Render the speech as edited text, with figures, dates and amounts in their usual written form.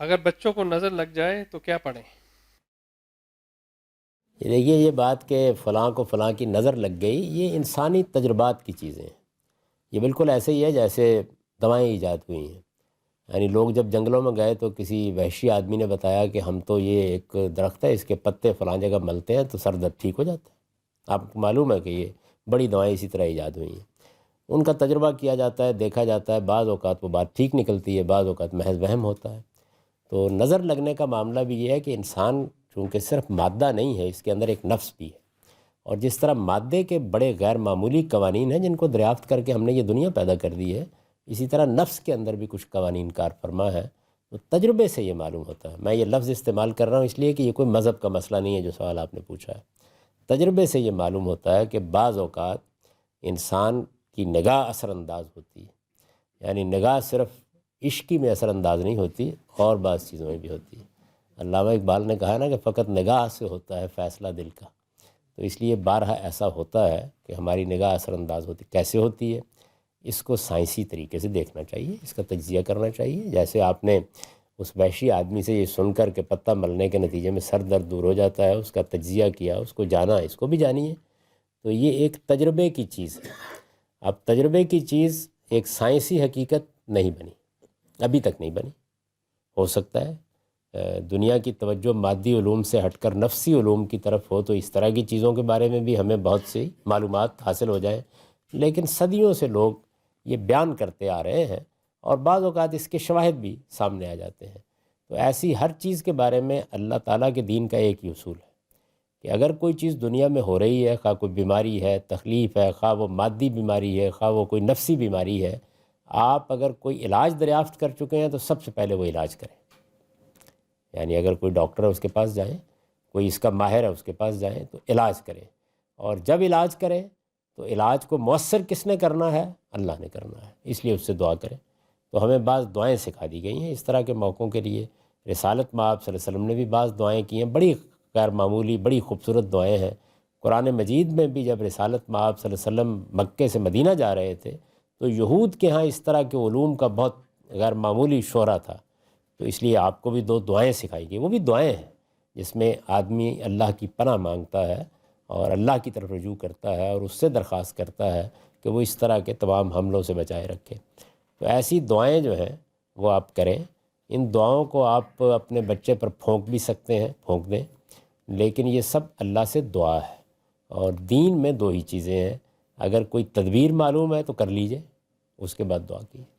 اگر بچوں کو نظر لگ جائے تو کیا پڑھیں؟ یہ دیکھیے، یہ بات کہ فلاں کو فلاں کی نظر لگ گئی، یہ انسانی تجربات کی چیزیں ہیں۔ یہ بالکل ایسے ہی ہے جیسے دوائیں ایجاد ہوئی ہیں۔ یعنی لوگ جب جنگلوں میں گئے تو کسی وحشی آدمی نے بتایا کہ ہم تو یہ ایک درخت ہے، اس کے پتے فلاں جگہ ملتے ہیں تو سر درد ٹھیک ہو جاتا ہے۔ آپ کو معلوم ہے کہ یہ بڑی دوائیں اسی طرح ایجاد ہوئی ہیں۔ ان کا تجربہ کیا جاتا ہے، دیکھا جاتا ہے، بعض اوقات وہ بات ٹھیک نکلتی ہے، بعض اوقات محض وہم ہوتا ہے۔ تو نظر لگنے کا معاملہ بھی یہ ہے کہ انسان چونکہ صرف مادہ نہیں ہے، اس کے اندر ایک نفس بھی ہے، اور جس طرح مادے کے بڑے غیر معمولی قوانین ہیں جن کو دریافت کر کے ہم نے یہ دنیا پیدا کر دی ہے، اسی طرح نفس کے اندر بھی کچھ قوانین کار فرما ہے۔ تو تجربے سے یہ معلوم ہوتا ہے۔ میں یہ لفظ استعمال کر رہا ہوں اس لیے کہ یہ کوئی مذہب کا مسئلہ نہیں ہے جو سوال آپ نے پوچھا ہے۔ تجربے سے یہ معلوم ہوتا ہے کہ بعض اوقات انسان کی نگاہ اثر انداز ہوتی ہے، یعنی نگاہ صرف عشقی میں اثر انداز نہیں ہوتی، اور بعض چیزوں میں بھی ہوتی ہے۔ علامہ اقبال نے کہا نا کہ فقط نگاہ سے ہوتا ہے فیصلہ دل کا۔ تو اس لیے بارہا ایسا ہوتا ہے کہ ہماری نگاہ اثر انداز ہوتی، کیسے ہوتی ہے اس کو سائنسی طریقے سے دیکھنا چاہیے، اس کا تجزیہ کرنا چاہیے۔ جیسے آپ نے اس وحشی آدمی سے یہ سن کر کہ پتہ ملنے کے نتیجے میں سر درد دور ہو جاتا ہے، اس کا تجزیہ کیا، اس کو جانا، اس کو بھی جانیے۔ تو یہ ایک تجربے کی چیز ہے۔ اب تجربے کی چیز ایک سائنسی حقیقت نہیں بنی، ابھی تک نہیں بنی۔ ہو سکتا ہے دنیا کی توجہ مادی علوم سے ہٹ کر نفسی علوم کی طرف ہو تو اس طرح کی چیزوں کے بارے میں بھی ہمیں بہت سی معلومات حاصل ہو جائیں، لیکن صدیوں سے لوگ یہ بیان کرتے آ رہے ہیں، اور بعض اوقات اس کے شواہد بھی سامنے آ جاتے ہیں۔ تو ایسی ہر چیز کے بارے میں اللہ تعالیٰ کے دین کا ایک ہی اصول ہے کہ اگر کوئی چیز دنیا میں ہو رہی ہے، خواہ کوئی بیماری ہے، تکلیف ہے، خواہ وہ مادی بیماری ہے، خواہ وہ کوئی نفسی بیماری ہے، آپ اگر کوئی علاج دریافت کر چکے ہیں تو سب سے پہلے وہ علاج کریں۔ یعنی اگر کوئی ڈاکٹر ہے اس کے پاس جائیں، کوئی اس کا ماہر ہے اس کے پاس جائیں تو علاج کریں، اور جب علاج کریں تو علاج کو مؤثر کس نے کرنا ہے؟ اللہ نے کرنا ہے، اس لیے اس سے دعا کریں۔ تو ہمیں بعض دعائیں سکھا دی گئی ہیں اس طرح کے موقعوں کے لیے۔ رسالت مآب صلی اللہ علیہ وسلم نے بھی بعض دعائیں کی ہیں، بڑی غیر معمولی، بڑی خوبصورت دعائیں ہیں۔ قرآن مجید میں بھی جب رسالت مآب صلی اللہ علیہ وسلم مکے سے مدینہ جا رہے تھے تو یہود کے ہاں اس طرح کے علوم کا بہت غیر معمولی شہرہ تھا، تو اس لیے آپ کو بھی دو دعائیں سکھائی گئی، وہ بھی دعائیں ہیں جس میں آدمی اللہ کی پناہ مانگتا ہے اور اللہ کی طرف رجوع کرتا ہے اور اس سے درخواست کرتا ہے کہ وہ اس طرح کے تمام حملوں سے بچائے رکھے۔ تو ایسی دعائیں جو ہیں وہ آپ کریں۔ ان دعاؤں کو آپ اپنے بچے پر پھونک بھی سکتے ہیں، پھونک دیں، لیکن یہ سب اللہ سے دعا ہے۔ اور دین میں دو ہی چیزیں ہیں، اگر کوئی تدبیر معلوم ہے تو کر لیجئے، اس کے بعد دعا کیجیے۔